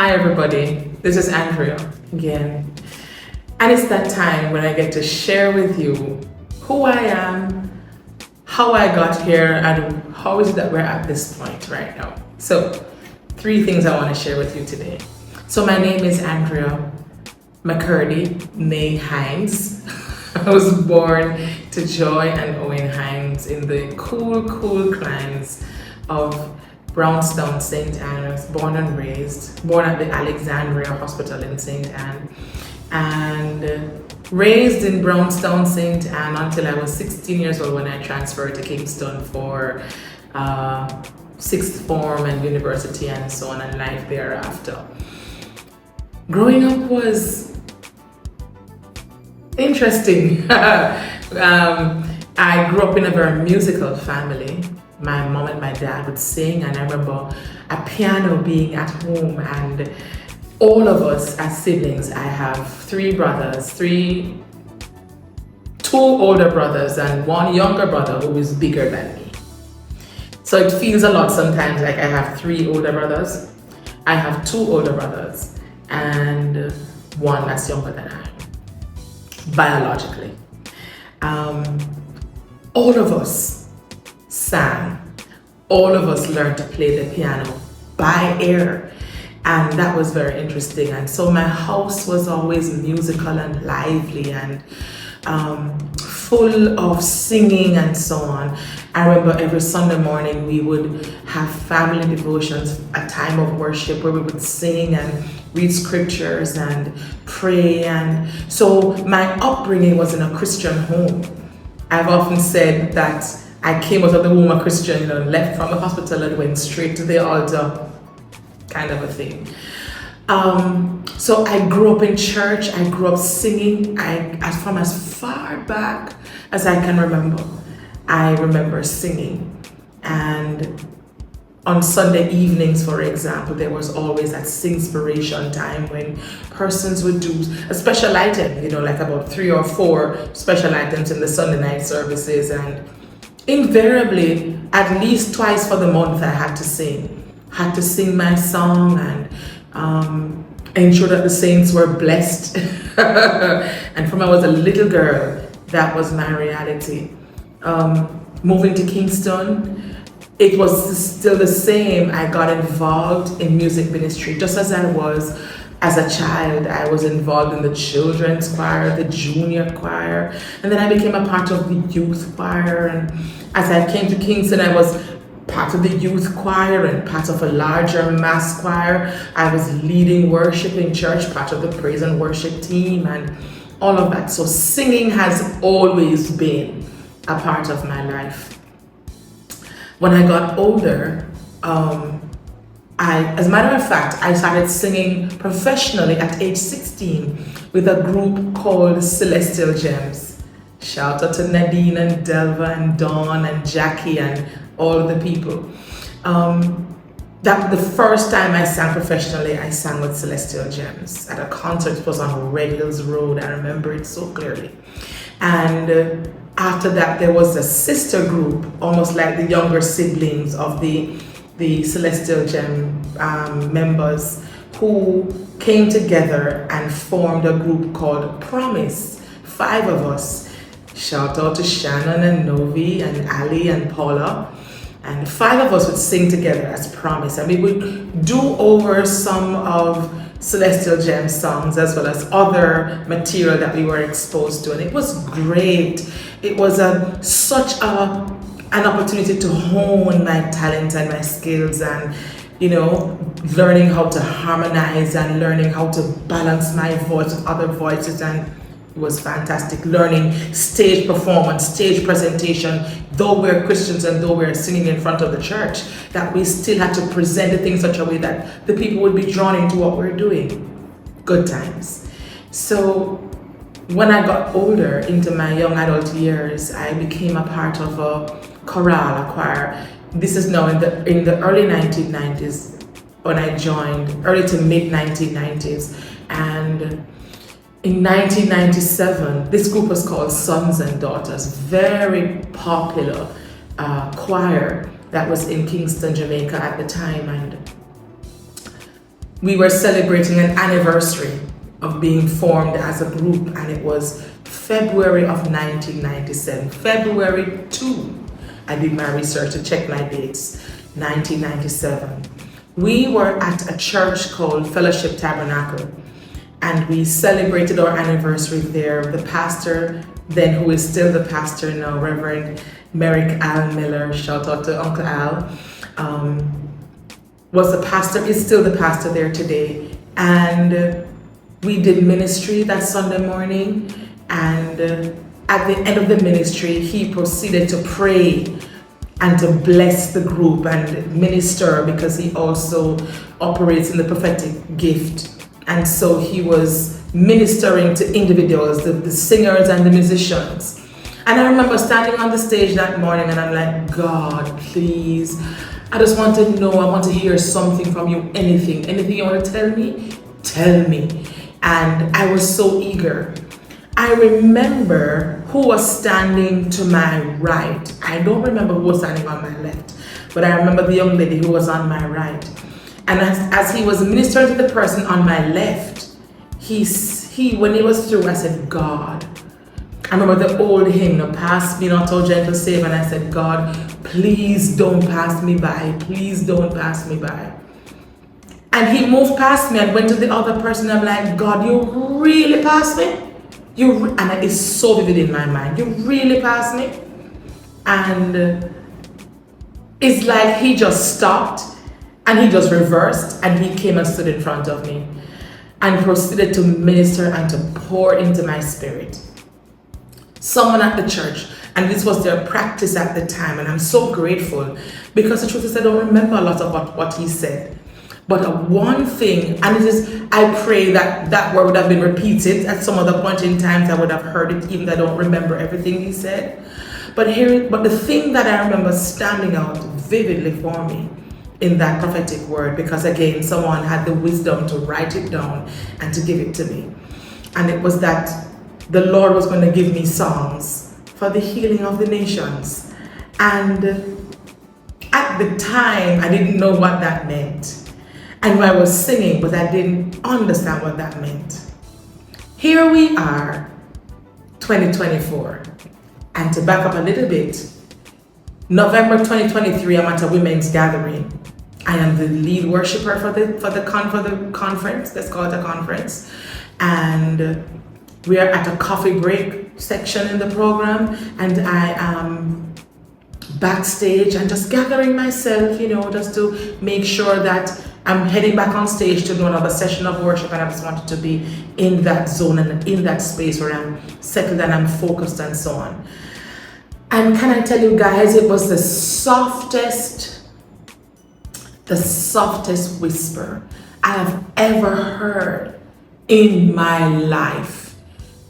Hi everybody, this is Andrea again. And it's that time when I get to share with you who I am, how I got here, and how is it that we're at this point right now. So, three things I want to share with you today. So my name is Andrea McCurdy, née Hines. I was born to Joy and Owen Hines in the cool climes of Brownstown, St. Anne's, born at the Alexandria Hospital in St. Anne, and raised in Brownstown, St. Anne until I was 16 years old when I transferred to Kingston for sixth form and university and so on, and life thereafter. Growing up was interesting. I grew up in a very musical family. My mom and my dad would sing, and I remember a piano being at home, and all of us as siblings. I have three brothers, two older brothers and one younger brother who is bigger than me. So it feels a lot sometimes like I have three older brothers. I have two older brothers and one that's younger than I, biologically. All of us sang. All of us learned to play the piano by ear, and that was very interesting. And so my house was always musical and lively and full of singing and so on. I remember every Sunday morning we would have family devotions, a time of worship where we would sing and read scriptures and pray. And so my upbringing was in a Christian home. I've often said that I came out of the womb a Christian, left from the hospital and went straight to the altar, kind of a thing. So I grew up in church. I grew up singing. From as far back as I can remember, I remember singing. And on Sunday evenings, for example, there was always that singspiration time when persons would do a special item, like about 3 or 4 special items in the Sunday night services. And invariably, at least twice for the month, I had to sing my song and ensure that the saints were blessed. And from I was a little girl, that was my reality. Moving to Kingston, it was still the same. I got involved in music ministry just as I was as a child. I was involved in the children's choir, the junior choir, and then I became a part of the youth choir. And as I came to Kingston, I was part of the youth choir and part of a larger mass choir. I was leading worship in church, part of the praise and worship team and all of that. So singing has always been a part of my life. When I got older, as a matter of fact, I started singing professionally at age 16 with a group called Celestial Gems. Shout out to Nadine and Delva and Dawn and Jackie and all of the people. That the first time I sang professionally, I sang with Celestial Gems at a concert. It was on Red Hills Road. I remember it so clearly. And after that, there was a sister group, almost like the younger siblings of the Celestial Gem members, who came together and formed a group called Promise. 5 of us. Shout out to Shannon and Novi and Ali and Paula. And 5 of us would sing together as Promise. And we would do over some of Celestial Gem songs as well as other material that we were exposed to. And it was great. It was such an opportunity to hone my talent and my skills and, learning how to harmonize and learning how to balance my voice with other voices. And it was fantastic. Learning stage performance, stage presentation, though we're Christians and though we're singing in front of the church, that we still had to present the thing in such a way that the people would be drawn into what we're doing. Good times. So when I got older, into my young adult years, I became a part of a chorale, a choir. This is now in the early 1990s when I joined, early to mid 1990s. And in 1997, this group was called Sons and Daughters, very popular choir that was in Kingston, Jamaica at the time. And we were celebrating an anniversary of being formed as a group, and it was February of 1997. February 2. I did my research to check my dates. 1997. We were at a church called Fellowship Tabernacle, and we celebrated our anniversary there. The pastor then, who is still the pastor now, Reverend Merrick Al Miller, shout out to Uncle Al, was the pastor, is still the pastor there today. And we did ministry that Sunday morning, and at the end of the ministry, he proceeded to pray and to bless the group and minister, because he also operates in the prophetic gift. And so he was ministering to individuals, the singers and the musicians. And I remember standing on the stage that morning, and I'm like, God, please, I just want to know, I want to hear something from you, anything you want to tell me, tell me. And I was so eager. I remember who was standing to my right. I don't remember who was standing on my left, but I remember the young lady who was on my right. And as he was ministering to the person on my left, when he was through, I said, God. I remember the old hymn, "No, pass me not, O gentle Savior," and I said, God, please don't pass me by. Please don't pass me by. And he moved past me and went to the other person. I'm like, God, you really passed me? And it's so vivid in my mind. You really passed me? And it's like he just stopped and he just reversed and he came and stood in front of me and proceeded to minister and to pour into my spirit. Someone at the church, and this was their practice at the time, and I'm so grateful, because the truth is I don't remember a lot of what he said. But one thing, and it is, I pray that that word would have been repeated at some other point in time. I would have heard it, even though I don't remember everything he said. But the thing that I remember standing out vividly for me in that prophetic word, because again, someone had the wisdom to write it down and to give it to me. And it was that the Lord was going to give me songs for the healing of the nations. And at the time, I didn't know what that meant. And I was singing, but I didn't understand what that meant. Here we are, 2024. And to back up a little bit, November 2023, I'm at a women's gathering. I am the lead worshiper for the conference. Let's call it a conference. And we are at a coffee break section in the program, and I am backstage and just gathering myself, just to make sure that I'm heading back on stage to do another session of worship, and I just wanted to be in that zone and in that space where I'm settled and I'm focused and so on. And can I tell you guys, it was the softest whisper I have ever heard in my life.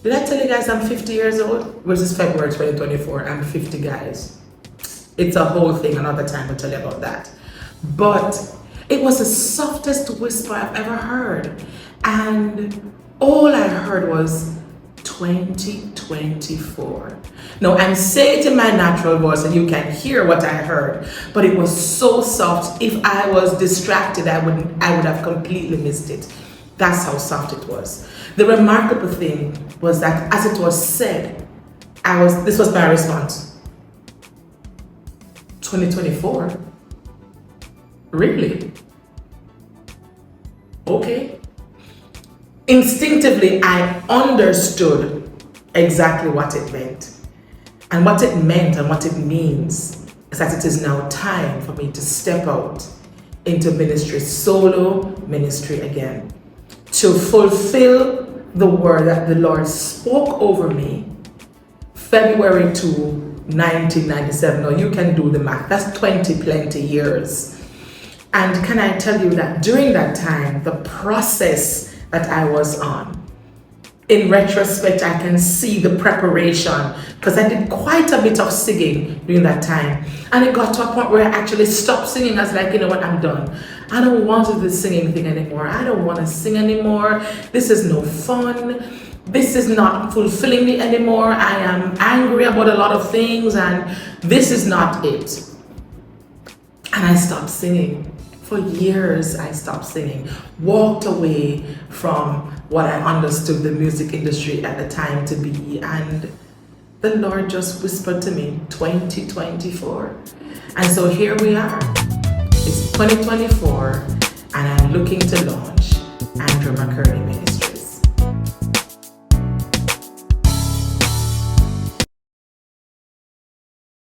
Did I tell you guys I'm 50 years old? This is February 2024. I'm 50, guys. It's a whole thing, another time I'll tell you about that. But it was the softest whisper I've ever heard. And all I heard was 2024. Now, I'm saying it in my natural voice and you can hear what I heard, but it was so soft. If I was distracted, I would have completely missed it. That's how soft it was. The remarkable thing was that as it was said, this was my response. 2024? Really? Okay. Instinctively, I understood exactly what it meant. And what it meant and what it means is that it is now time for me to step out into ministry, solo ministry again, to fulfill the word that the Lord spoke over me February 2, 1997. Now you can do the math. That's plenty years. And can I tell you that during that time, the process that I was on, in retrospect, I can see the preparation, because I did quite a bit of singing during that time. And it got to a point where I actually stopped singing. I was like, you know what, I'm done. I don't want to do the singing thing anymore. I don't want to sing anymore. This is no fun. This is not fulfilling me anymore. I am angry about a lot of things, and this is not it. And I stopped singing For years, I stopped singing, walked away from what I understood the music industry at the time to be, and the Lord just whispered to me, 2024. And so here we are. It's 2024, and I'm looking to launch Andrea McCurry Ministry.